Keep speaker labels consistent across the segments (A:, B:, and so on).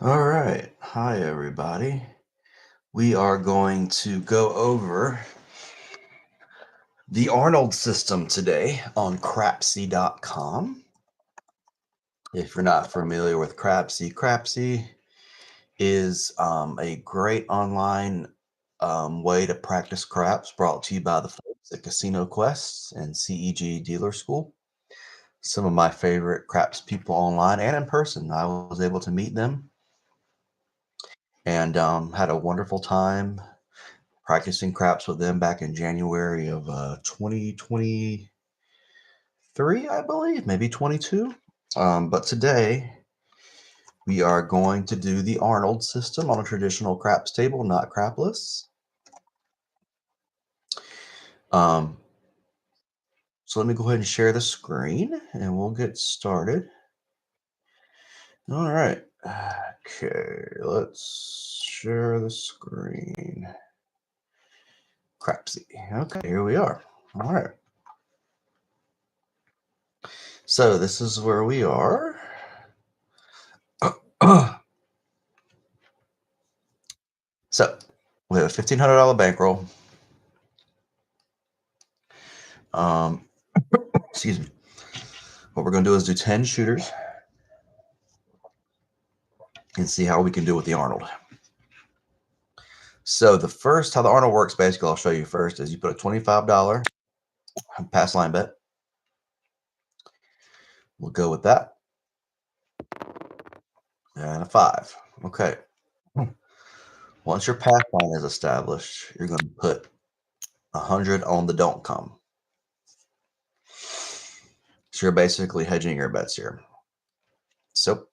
A: All right. Hi, everybody. We are going to go over the Arnold system today on crapsy.com. If you're not familiar with Crapsy is a great online way to practice craps brought to you by the folks at Casino Quests and CEG Dealer School. Some of my favorite craps people online and in person. I was able to meet them and had a wonderful time practicing craps with them back in January of 2023, I believe, maybe 22. But today we are going to do the Arnold system on a traditional craps table, not crapless. Um, so let me go ahead and share the screen and we'll get started. All right. Okay, let's share the screen. Crapsy. Okay, here we are. All right. So this is where we are. So we have a $1,500 bankroll. Um, excuse me. What we're going to do is do 10 shooters and see how we can do with the Arnold. So how the Arnold works, basically, I'll show you first, is you put a $25 pass line bet. We'll go with that. And a 5. Okay. Once your pass line is established, you're going to put 100 on the don't come. So you're basically hedging your bets here. So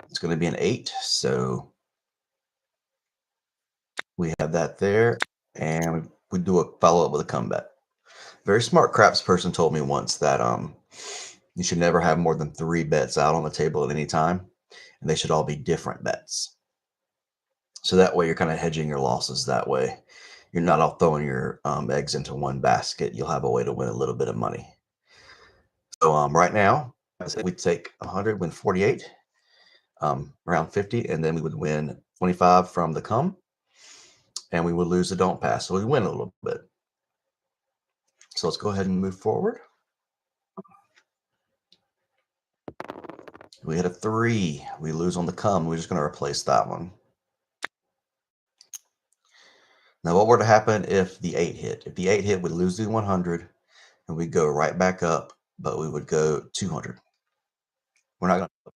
A: it's going to be an 8. So we have that there. And we do a follow up with a come bet. Very smart craps person told me once that you should never have more than 3 bets out on the table at any time, and they should all be different bets. So that way you're kind of hedging your losses that way. You're not all throwing your eggs into one basket. You'll have a way to win a little bit of money. So right now, I said we'd take 100, win 48, around 50, and then we would win 25 from the come, and we would lose the don't pass. So we win a little bit. So let's go ahead and move forward. We hit a 3. We lose on the come. We're just going to replace that one. Now, what were to happen if the 8 hit? If the 8 hit, we'd lose the 100, and we'd go right back up, but we would go 200. We're not going to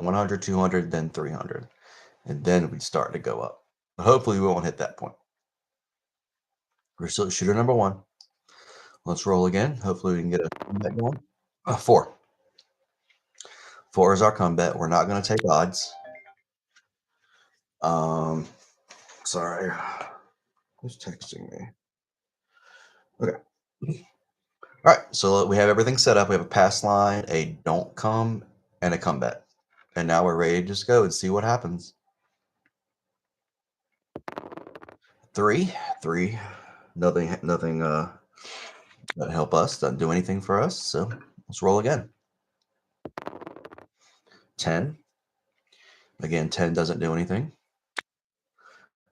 A: 100, 200, then 300, and then we'd start to go up. But hopefully, we won't hit that point. We're still at shooter number 1. Let's roll again. Hopefully, we can get a comeback going. 4. 4 is our comeback. We're not going to take odds. Sorry. Who's texting me? Okay. All right, so we have everything set up. We have a pass line, a don't come, and a comeback. And now we're ready to just go and see what happens. 3, 3. Nothing doesn't help us, doesn't do anything for us. So let's roll again. 10. Again, 10 doesn't do anything.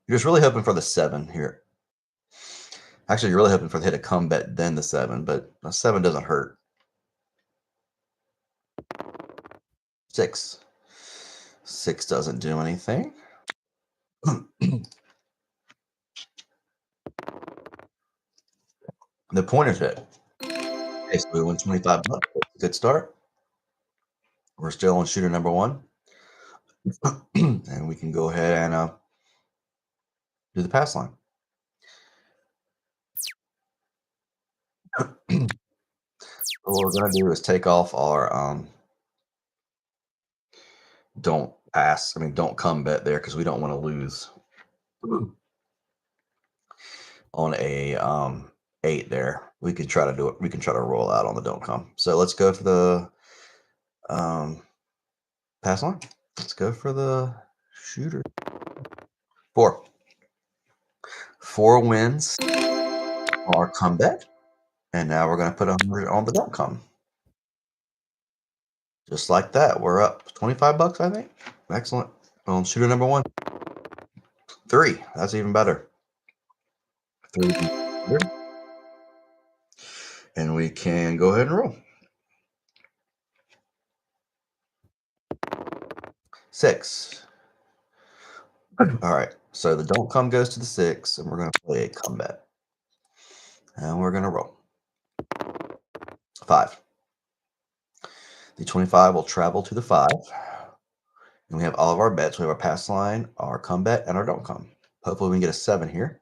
A: You're just really hoping for the 7 here. Actually, you're really hoping for the hit a comeback, then the 7, but a 7 doesn't hurt. 6. 6 doesn't do anything. The pointer's hit. Okay, so we win 25 bucks. Good start. We're still on shooter number 1. And we can go ahead and do the pass line. What we're going to do is take off our don't come bet there because we don't want to lose on a 8 there. We can try to do it. We can try to roll out on the don't come. So let's go for the pass line. Let's go for the shooter. 4. 4 wins our comeback. And now we're going to put 100 on the don't come. Just like that, we're up 25 bucks, I think. Excellent. On shooter number one. 3. That's even better. 3. And we can go ahead and roll. 6. All right. So the don't come goes to the 6, and we're going to play a comeback. And we're going to roll. 5. The 25 will travel to the 5. And we have all of our bets. We have our pass line, our come bet, and our don't come. Hopefully we can get a 7 here.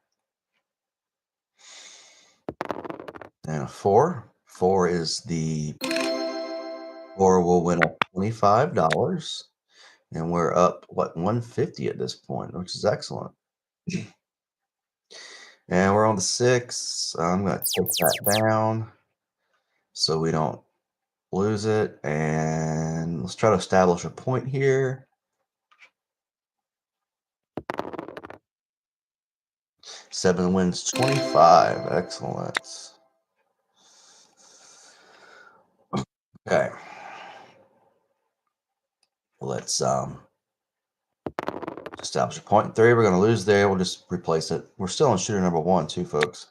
A: And a 4. 4 is the 4 will win us $25. And we're up, what, 150 at this point, which is excellent. And we're on the 6. I'm going to take that down so we don't lose it. And let's try to establish a point here. 7 wins 25. Excellent. Okay. Let's establish a point. 3. We're going to lose there. We'll just replace it. We're still on shooter number 1 too, folks.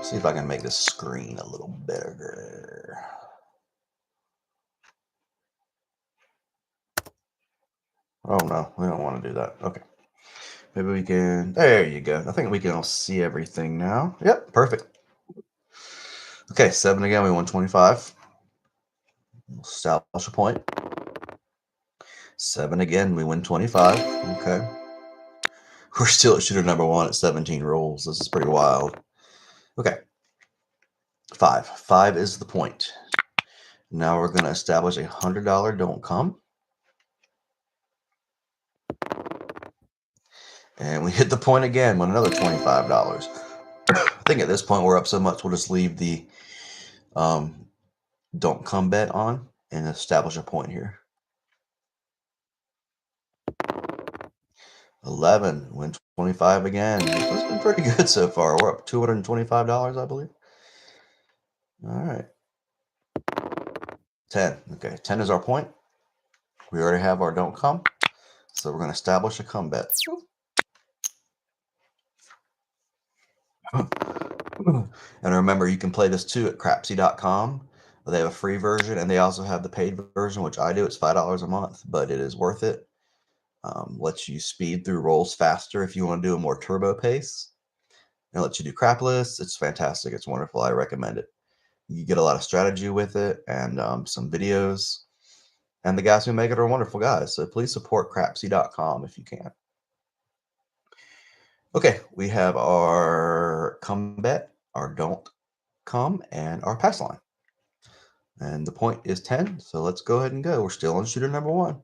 A: See if I can make this screen a little bigger. Oh no, we don't want to do that. Okay. Maybe we can, there you go. I think we can all see everything now. Yep, perfect. Okay, 7 again, we won 25. We'll establish a point. 7 again, we win 25. Okay. We're still at shooter number 1 at 17 rolls. This is pretty wild. Okay. 5. 5 is the point. Now we're going to establish a $100 don't come. And we hit the point again with another $25. I think at this point we're up so much we'll just leave the don't come bet on and establish a point here. 11 win 25 again. This has been pretty good so far. We're up $225, I believe. All right. 10. Okay, 10 is our point. We already have our don't come. So we're going to establish a come bet. And remember, you can play this too at crapsy.com. They have a free version and they also have the paid version, which I do. It's $5 a month, but it is worth it. Lets you speed through rolls faster if you want to do a more turbo pace. It lets you do crap lists. It's fantastic. It's wonderful. I recommend it. You get a lot of strategy with it and some videos. And the guys who make it are wonderful guys. So please support crapsy.com if you can. Okay, we have our come bet, our don't come, and our pass line. And the point is 10. So let's go ahead and go. We're still on shooter number 1.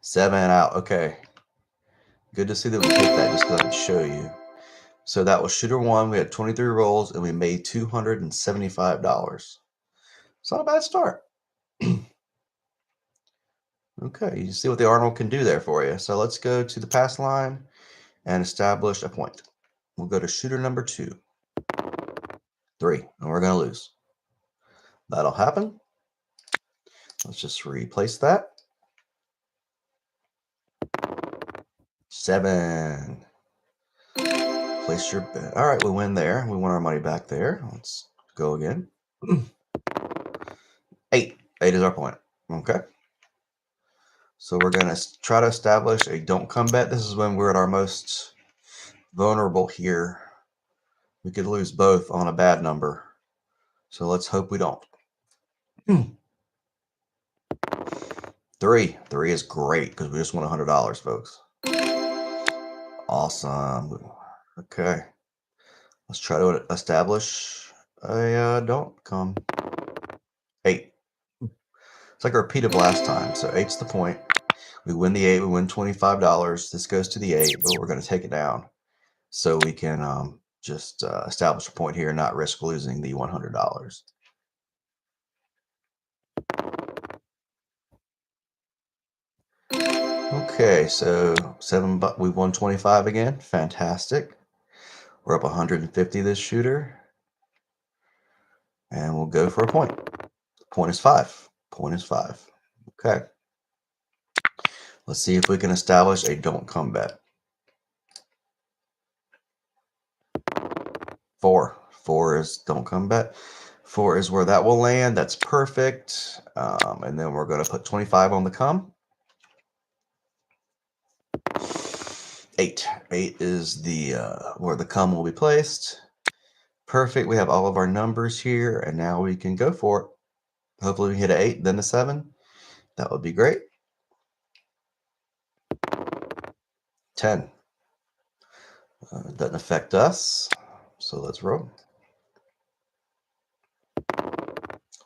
A: 7 out. Okay. Good to see that we hit that just because I can show you. So that was shooter 1. We had 23 rolls and we made $275. It's not a bad start. Okay, you see what the Arnold can do there for you. So let's go to the pass line and establish a point. We'll go to shooter number 2. 3, and we're going to lose. That'll happen. Let's just replace that. 7. Place your bet. All right, we win there. We won our money back there. Let's go again. 8. 8 is our point. Okay. So we're going to try to establish a don't come bet. This is when we're at our most vulnerable here. We could lose both on a bad number. So let's hope we don't. 3. 3 is great because we just won $100, folks. Awesome. Okay. Let's try to establish a don't come. 8. It's like a repeat of last time. So 8's the point. We win the 8. We win $25. This goes to the 8, but we're going to take it down so we can just establish a point here and not risk losing the $100. Okay, so 7, but we won 25 again. Fantastic. We're up 150 this shooter. And we'll go for a point. Point is 5. Point is 5. Okay. Let's see if we can establish a don't come bet. 4. 4 is don't come bet. 4 is where that will land. That's perfect. And then we're going to put 25 on the come. 8. 8 is the where the come will be placed. Perfect. We have all of our numbers here, and now we can go for it. Hopefully we hit an 8, then a 7. That would be great. 10. Doesn't affect us. So let's roll.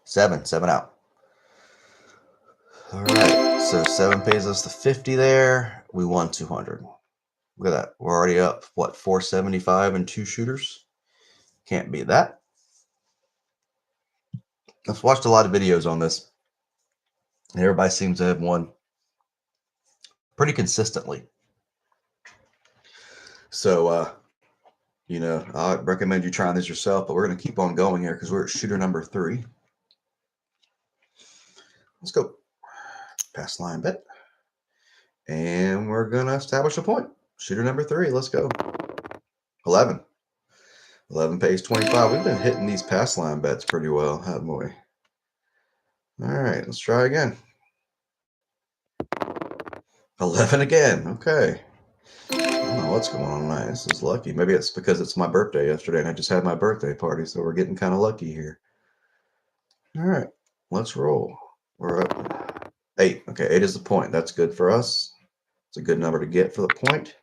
A: 7. 7 out. All right. So 7 pays us the 50 there. We won 200. Look at that. We're already up, what, 475 and 2 shooters? Can't beat that. I've watched a lot of videos on this. And everybody seems to have won pretty consistently. So, I recommend you trying this yourself, but we're going to keep on going here because we're at shooter number 3. Let's go. Pass line bet. And we're going to establish a point. Shooter number 3. Let's go. 11. 11 pays 25. We've been hitting these pass line bets pretty well, haven't we? All right, let's try again. 11 again. Okay. I don't know what's going on tonight. This is lucky. Maybe it's because it's my birthday yesterday and I just had my birthday party, so we're getting kind of lucky here. All right, let's roll. We're up 8. Okay, 8 is the point. That's good for us. It's a good number to get for the point.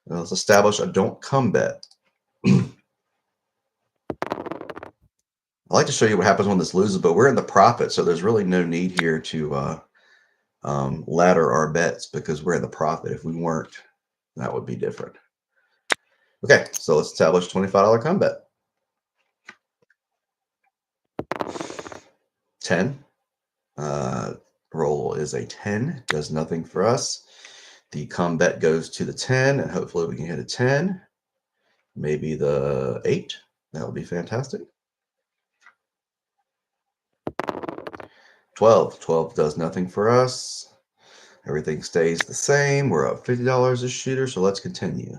A: Now let's establish a don't come bet. I like to show you what happens when this loses, but we're in the profit, so there's really no need here to ladder our bets because we're in the profit. If we weren't, that would be different. Okay, so let's establish $25 come bet. 10. Roll is a 10. Does nothing for us. The come bet goes to the 10, and hopefully we can hit a 10. Maybe the 8. That would be fantastic. 12. 12 does nothing for us. Everything stays the same. We're up $50 a shooter, so let's continue.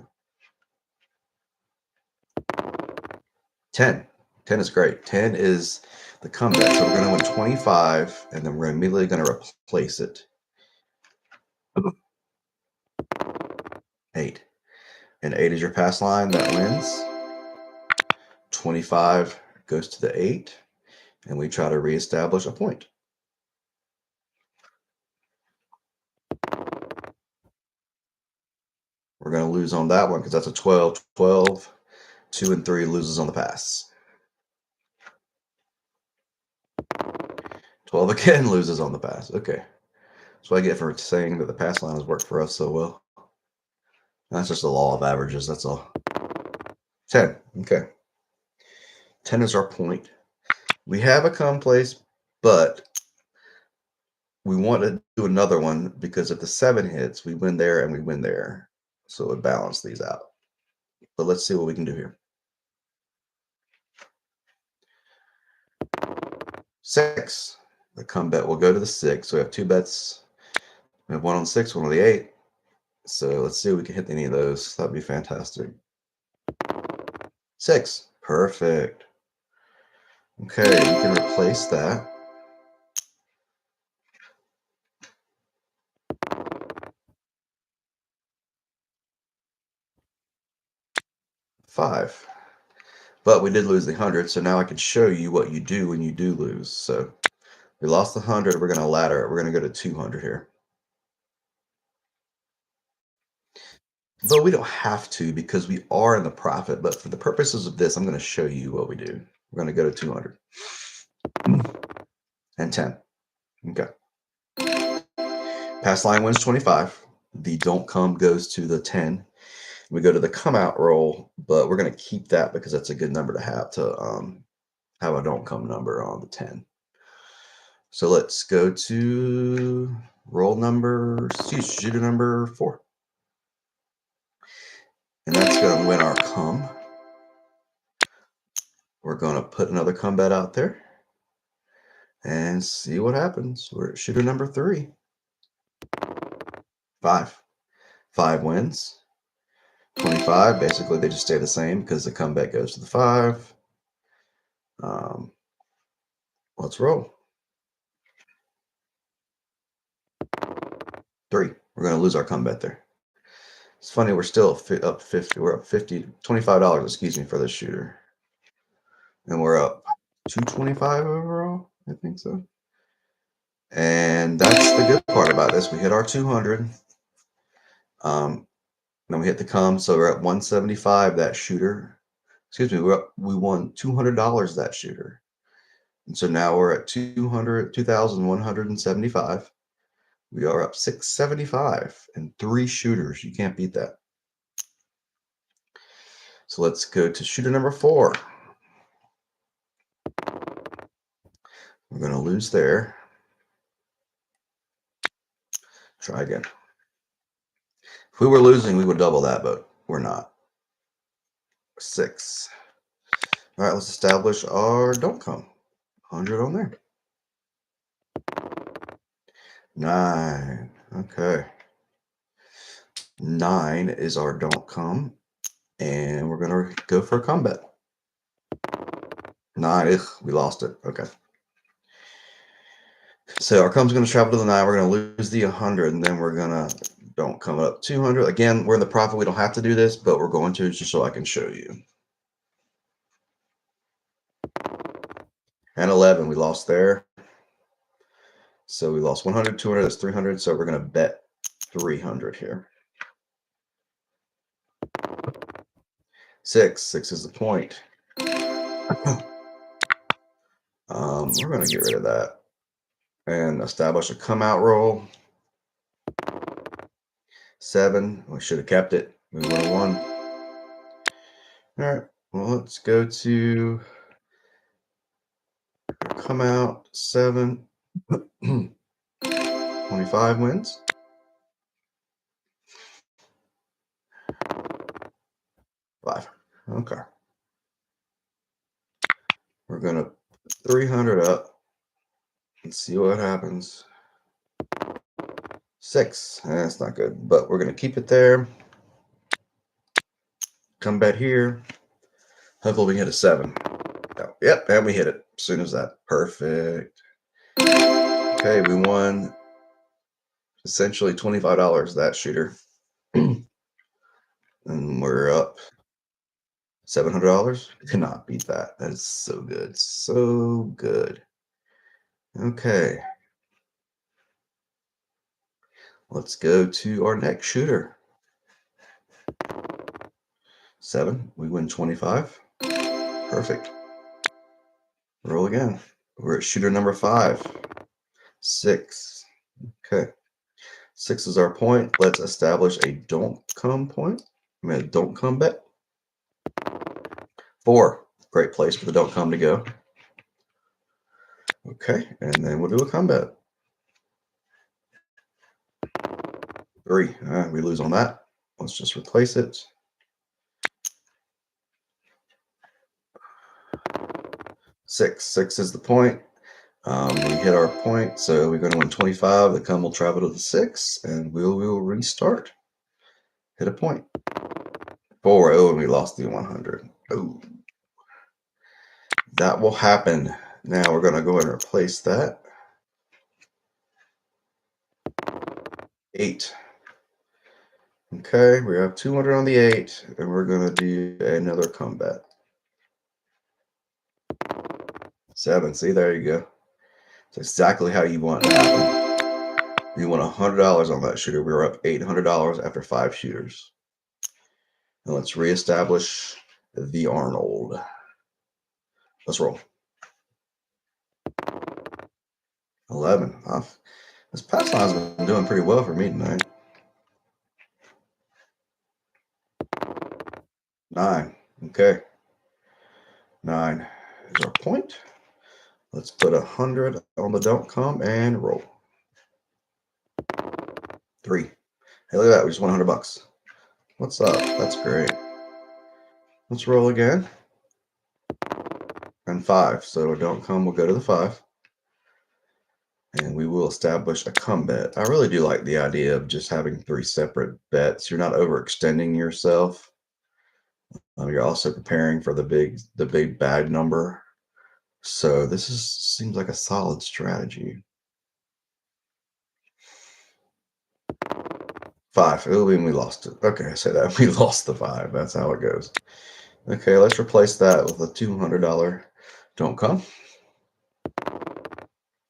A: 10. 10 is great. 10 is the comeback. So we're going to win 25, and then we're immediately going to replace it. 8. And 8 is your pass line. That wins. 25 goes to the 8, and we try to reestablish a point. We're going to lose on that one because that's a 12. 12. 2 and 3 loses on the pass. 12 again loses on the pass. Okay. That's what I get for saying that the pass line has worked for us so well. That's just the law of averages. That's all. 10. Okay. 10 is our point. We have a come place, but we want to do another one because if the 7 hits, we win there and we win there. So it would balance these out. But let's see what we can do here. 6. The come bet will go to the 6. So we have 2 bets. We have one on the 6, one on the 8. So let's see if we can hit any of those. That'd be fantastic. 6. Perfect. Okay, we can replace that. 5. But we did lose the 100, so now I can show you what you do when you do lose. So we lost the 100. We're going to ladder it. We're going to go to 200 here. Though we don't have to because we are in the profit. But for the purposes of this, I'm going to show you what we do. We're going to go to 200 and 10. Okay. Pass line wins 25. The don't come goes to the 10. We go to the come out roll, but we're going to keep that because that's a good number to have a don't come number on the 10. So let's go to shooter number 4. And that's going to win our come. We're going to put another combat out there and see what happens. We're at shooter number 3. 5. 5 wins. 25. Basically, they just stay the same because the comeback goes to the 5. Let's roll. 3. We're going to lose our comeback there. It's funny, we're still up 50. We're up $25, excuse me, for this shooter. And we're up $225 overall, I think so. And that's the good part about this. We hit our 200. Then we hit the come, so we're at 175 that shooter. Excuse me, we won $200 that shooter. And so now we're at 2,175. We are up 675 and 3 shooters. You can't beat that. So let's go to shooter number 4. We're going to lose there. Try again. If we were losing, we would double that, but we're not. 6. All right, let's establish our don't come. 100 on there. 9. Okay. 9 is our don't come. And we're going to go for a combat. 9. Ugh, we lost it. Okay. So our come's going to travel to the 9. We're going to lose the 100, and then we're going to don't come up 200. Again, we're in the profit. We don't have to do this, but we're going to just so I can show you. And 11, we lost there. So we lost 100, 200, that's 300. So we're going to bet 300 here. 6 is the point. We're going to get rid of that and establish a come out roll. 7, we should have kept it. We would have won. All right, well, let's go to come out 7. 25 wins. 5. Okay. We're going to 300 up and see what happens. 6. That's not good, but we're going to keep it there. Come back here. Hopefully we hit a 7. Oh, yep, and we hit it as soon as that. Perfect. Okay, we won essentially $25 that shooter. And we're up $700. Cannot beat that. That is so good. So good. Okay. Let's go to our next shooter. 7. We win 25. Perfect. Roll again. We're at shooter number 5. 6. Okay. 6 is our point. Let's establish a don't come point. I mean, a don't come bet. 4. Great place for the don't come to go. Okay. And then we'll do a combat. 3. We lose on that. Let's just replace it. 6 is the point. We hit our point, so we're going to win 25. The come will travel to the 6, and we'll restart. Hit a point. 4. Oh, and we lost the 100. Oh, that will happen. Now we're going to go and replace that. 8. Okay, we have 200 on the 8, and we're going to do another combat. 7. See, there you go. It's exactly how you want it to happen. You won $100 on that shooter. We were up $800 after 5 shooters. And let's reestablish the Arnold. Let's roll. 11. This pass line's been doing pretty well for me tonight. 9. Okay. 9 is our point. Let's put 100 on the don't come and roll. 3. Hey, look at that. We just won $100. What's up? That's great. Let's roll again. and 5. So don't come, we'll go to the 5. And we will establish a come bet. I really do like the idea of just having 3 separate bets. You're not overextending yourself. You're also preparing for the big bad number. So this seems like a solid strategy. 5. Oh, and we lost it. Okay, I say that we lost the 5. That's how it goes. Okay, let's replace that with a $200 don't come.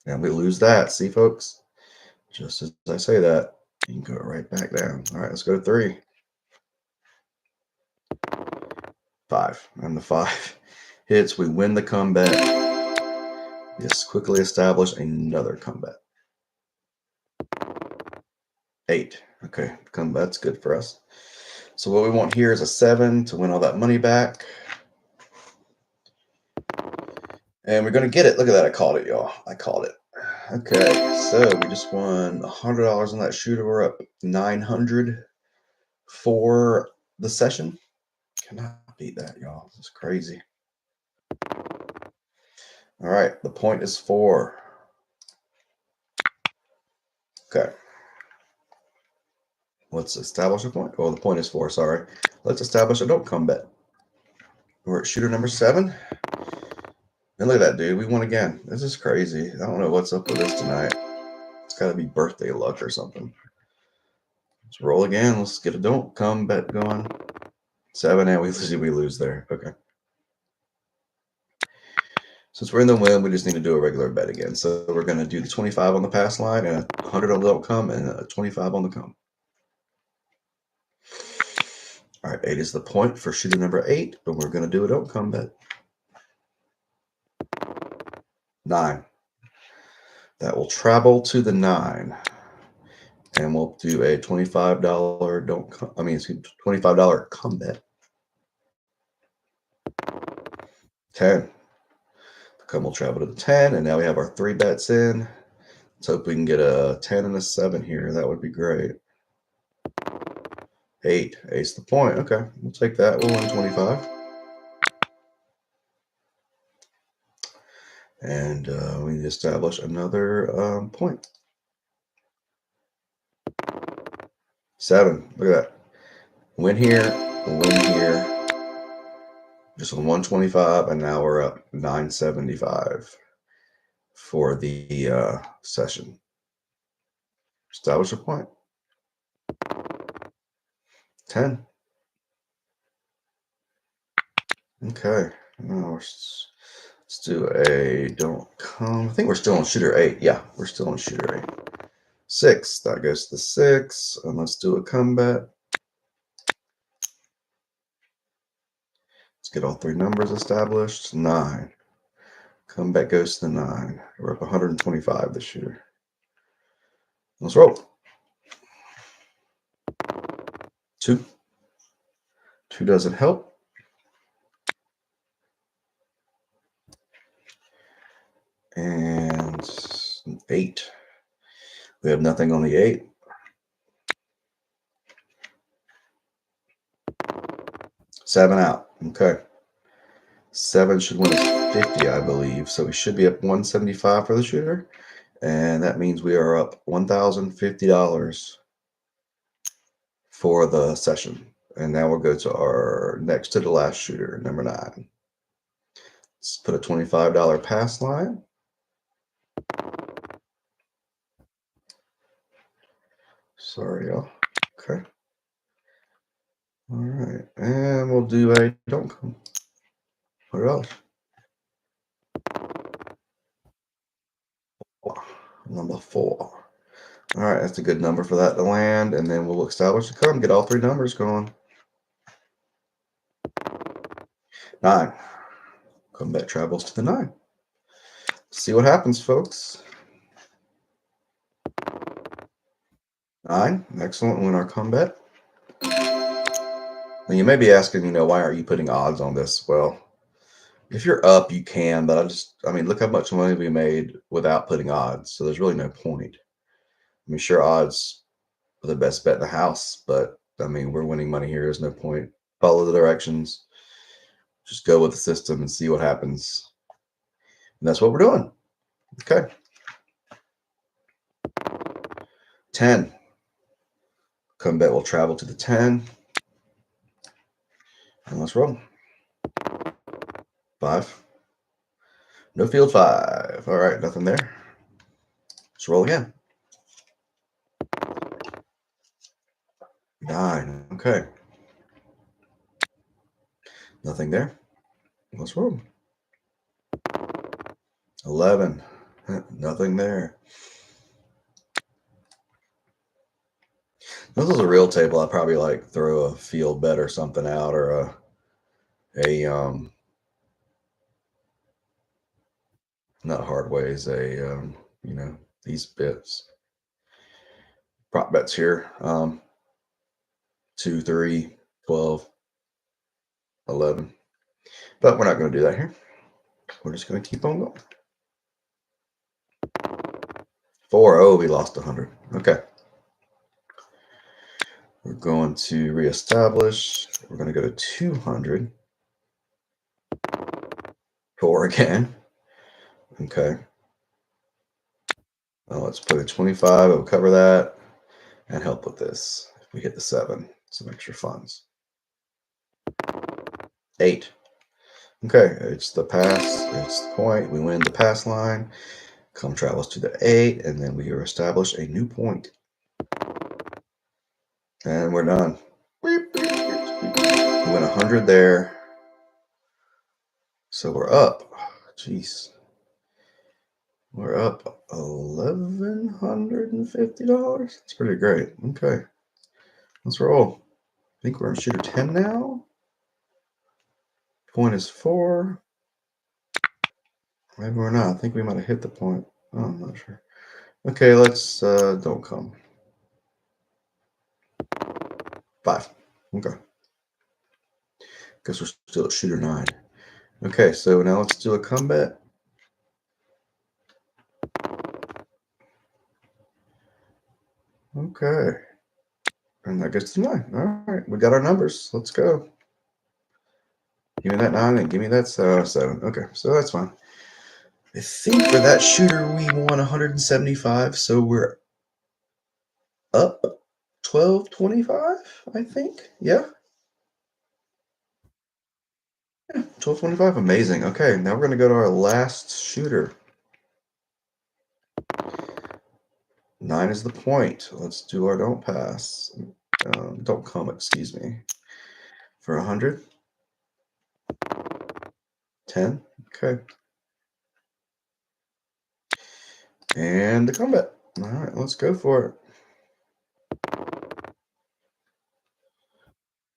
A: And we lose that. See, folks? Just as I say that, you can go right back down. All right, let's go to 3. 5. And the 5 hits. We win the comeback. Yes, quickly establish another comeback. 8. Okay, comeback's good for us. So what we want here is a 7 to win all that money back. And we're going to get it. Look at that. I called it, y'all. I called it. Okay, so we just won $100 on that shooter. We're up 900 for the session. Cannot beat that, y'all. This is crazy. All right, the point is 4. Okay. Let's establish a point. Oh, the point is 4, sorry. Let's establish a don't come bet. We're at shooter number 7. And look at that, dude. We won again. This is crazy. I don't know what's up with this tonight. It's got to be birthday luck or something. Let's roll again. Let's get a don't come bet going. 7, and we lose there. Okay. Since we're in the win, we just need to do a regular bet again. So we're going to do the 25 on the pass line and a 100 on the don't come and a 25 on the come. All right, 8 is the point for shooter number 8, but we're going to do a don't come bet. 9. That will travel to the 9. And we'll do a $25 don't come, $25 come bet. 10. The come will travel to the 10, and now we have our 3 bets in. Let's hope we can get a 10 and a 7 here. That would be great. 8. Ace the point. Okay, we'll take that. We'll win 25. And we need to establish another point. 7. Look at that. Win here. Win here. Just on 125, and now we're up 975 for the session. Establish a point. 10. Okay. Now let's do a don't come. I think we're still on shooter 8. Yeah, we're still on shooter 8. 6. That goes to the 6. And let's do a comeback. Let's get all 3 numbers established. 9. Comeback goes to the 9. We're up 125 this year. Let's roll. 2. 2 doesn't help. And 8. We have nothing on the 8. 7 out. Okay. 7 should win us 50, I believe. So we should be up 175 for the shooter. And that means we are up $1,050 for the session. And now we'll go to our next to the last shooter, number 9. Let's put a $25 pass line. Sorry, y'all. Okay. All right. And we'll do a don't come. What else? Number 4. All right, that's a good number for that to land. And then we'll establish the come, get all 3 numbers going. 9. Comeback travels to the 9. See what happens, folks. 9. Excellent. Win our comeback. Now you may be asking, why aren't you putting odds on this? Well, if you're up, you can, but look how much money we made without putting odds. So there's really no point. Sure, odds are the best bet in the house, but we're winning money here. There's no point. Follow the directions. Just go with the system and see what happens. And that's what we're doing. Okay. 10. Come bet will travel to the 10. And let's roll. 5. No field 5. All right, nothing there. Let's roll again. 9. Okay. Nothing there. Let's roll. 11. Nothing there. This is a real table. I'd probably like throw a field bet or something out, or a not hard ways, these bits. Prop bets here. 2, 3, 12, 11. But we're not going to do that here. We're just going to keep on going. 4. Oh, we lost 100. Okay. We're going to reestablish. We're going to go to 200. 4 again. Okay. Let's put a 25. It'll cover that and help with this. If we hit the 7, some extra funds. 8. Okay, it's the pass. It's the point. We win the pass line. Come travels to the 8, and then we establish a new point. And we're done. We went 100 there. So we're up. Jeez. We're up $1,150. That's pretty great. Okay. Let's roll. I think we're on shooter 10 now. Point is 4. Maybe we're not. I think we might have hit the point. Oh, I'm not sure. Okay, let's don't come. 5. Okay. Guess we're still at shooter 9. Okay, so now let's do a come bet. Okay. And that gets to 9. All right, we got our numbers. Let's go. Give me that 9 and give me that 7. Okay, so that's fine. I think for that shooter we won 175, so we're up 1225, I think. Yeah. 1225. Amazing. Okay, now we're going to go to our last shooter. 9 is the point. Let's do our don't pass. Don't come, excuse me. For 100. 10. Okay. And the combat. All right, let's go for it.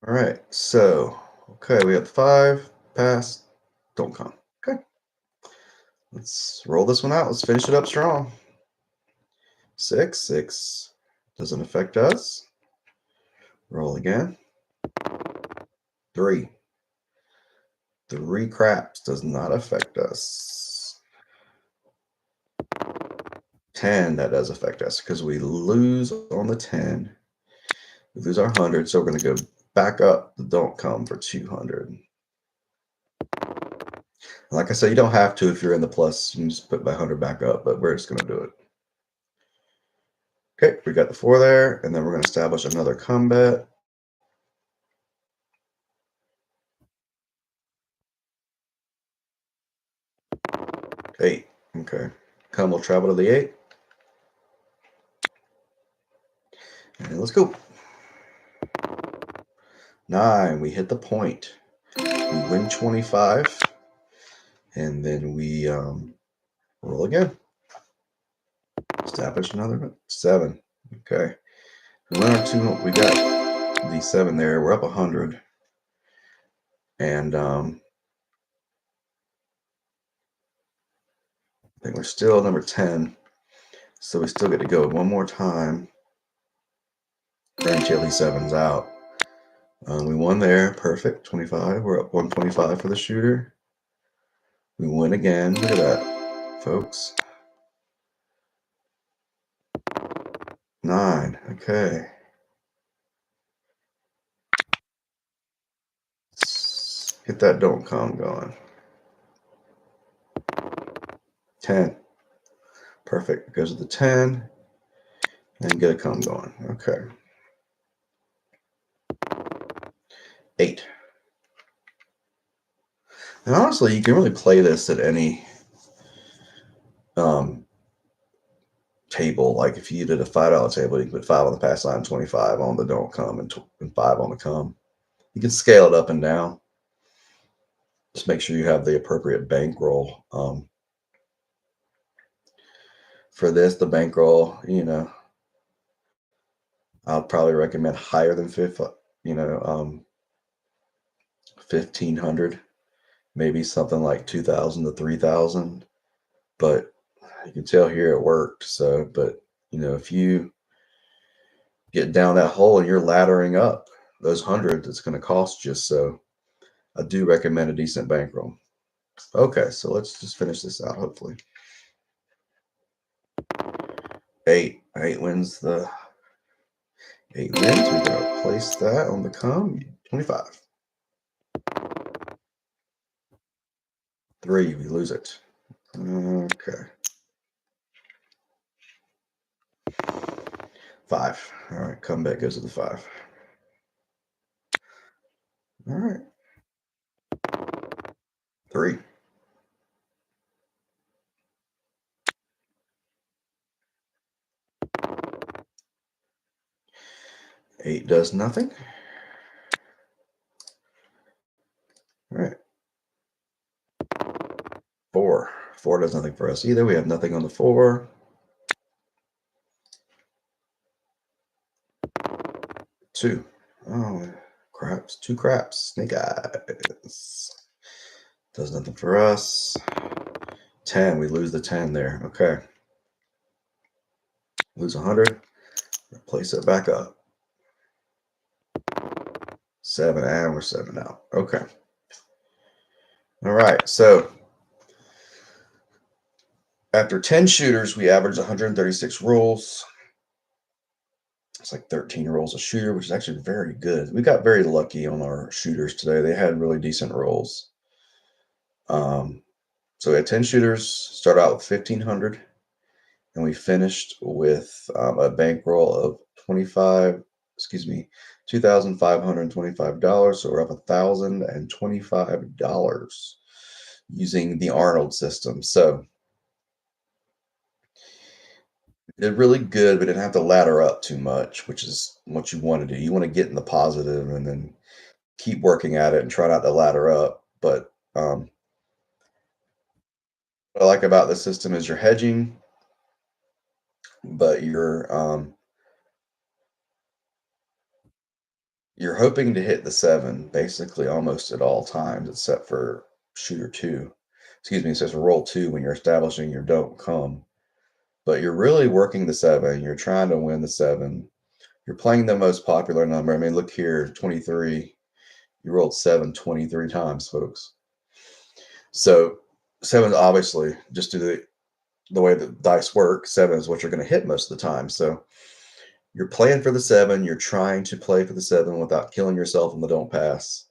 A: All right, so, okay, we have 5, pass, don't come. Okay. Let's roll this one out. Let's finish it up strong. 6, 6. Doesn't affect us. Roll again. 3. 3 craps does not affect us. 10, that does affect us because we lose on the 10. We lose our 100, so we're going to go back up the don't come for 200. Like I said, you don't have to if you're in the plus. You can just put my 100 back up, but we're just going to do it. Okay, we got the 4 there, and then we're going to establish another combat. 8. Okay. Come will travel to the 8. And let's go. 9. We hit the point. We win 25. And then we roll again. Establish another 7. Okay. We win our 2. We got the 7 there. We're up 100. And I think we're still number 10. So we still get to go one more time until these 7's out. We won there. Perfect. 25. We're up 125 for the shooter. We win again. Look at that, folks. 9. Okay. Let's get that don't come going. 10. Perfect. Goes to the 10 and get a come going. Okay. 8. And honestly, you can really play this at any um, table. Like if you did a $5 table, you can put 5 on the pass line, 25 on the don't come, and 5 on the come. You can scale it up and down. Just make sure you have the appropriate bankroll. For this, the bankroll, I'll probably recommend higher than 1500, maybe something like 2000 to 3000. But you can tell here it worked. So, but if you get down that hole and you're laddering up those hundreds, it's going to cost you. So, I do recommend a decent bankroll. Okay, so let's just finish this out. Hopefully, 8 wins the 8 wins. We're going to place that on the come. 25. 3, we lose it. Okay. 5. All right, comeback goes to the 5. All right. 3. 8 does nothing. All right. 4. 4 does nothing for us either. We have nothing on the 4. 2. Oh, craps. 2 craps. Snake eyes. Does nothing for us. 10. We lose the 10 there. Okay. Lose 100. Replace it back up. 7, and we're 7 out. Okay. All right. So after 10 shooters, we average 136 rolls. It's like 13 rolls a shooter, which is actually very good. We got very lucky on our shooters today. They had really decent rolls. So we had 10 shooters, start out with 1,500, and we finished with a bankroll of 2,525. So we're up $1,025 using the Arnold system. So did really good, but didn't have to ladder up too much, which is what you want to do. You want to get in the positive and then keep working at it and try not to ladder up. But what I like about this system is you're hedging, but you're hoping to hit the 7 basically almost at all times, except for shooter 2. Excuse me, it says roll 2 when you're establishing your don't come. But you're really working the 7. You're trying to win the 7. You're playing the most popular number. I mean, look here, 23. You rolled 7 23 times, folks. So 7 obviously, just due to the way the dice work, 7 is what you're going to hit most of the time. So you're playing for the 7. You're trying to play for the 7 without killing yourself in the don't pass.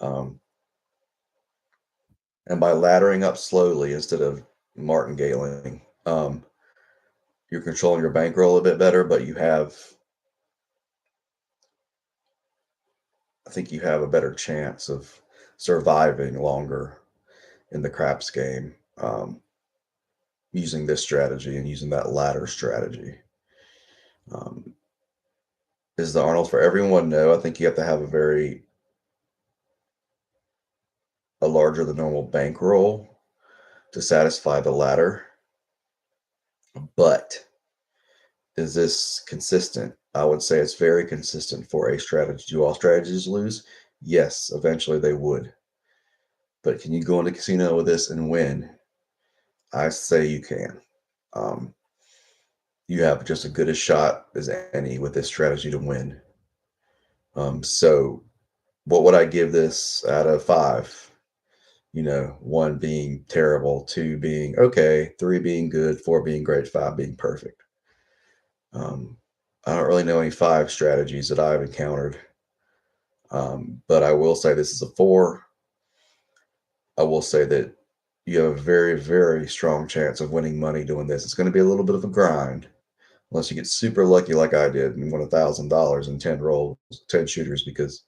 A: And by laddering up slowly instead of martingaling, you're controlling your bankroll a bit better, but I think you have a better chance of surviving longer in the craps game using this strategy and using that ladder strategy. Um, is the Arnold for everyone? No, I think you have to have a larger than normal bankroll to satisfy the ladder. But is this consistent? I would say it's very consistent for a strategy. Do all strategies lose? Yes, eventually they would. But can you go into casino with this and win? I say you can. Um, you have just as good a shot as any with this strategy to win. So, what would I give this out of 5? 1 being terrible, 2 being okay, 3 being good, 4 being great, 5 being perfect. I don't really know any 5 strategies that I've encountered, but I will say this is a 4. I will say that you have a very, very strong chance of winning money doing this. It's going to be a little bit of a grind unless you get super lucky like I did and won $1,000 in 10 rolls, 10 shooters because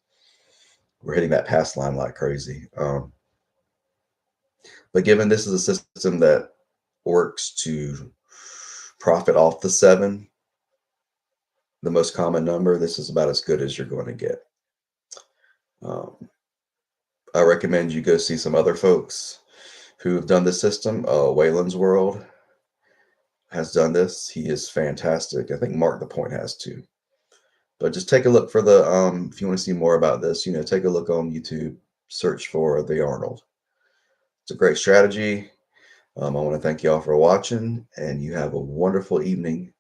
A: we're hitting that pass line like crazy. But given this is a system that works to profit off the seven, the most common number, this is about as good as you're going to get. Um, I recommend you go see some other folks who have done this system. Wayland's World has done this. He is fantastic. I think Mark the Point has too. But just take a look for the if you want to see more about this, take a look on YouTube, search for the Arnold. It's a great strategy. I want to thank you all for watching, and you have a wonderful evening.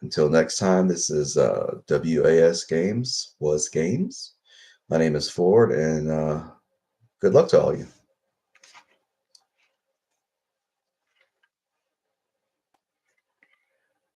A: Until next time, this is WAS Games, Was Games. My name is Ford, and good luck to all of you.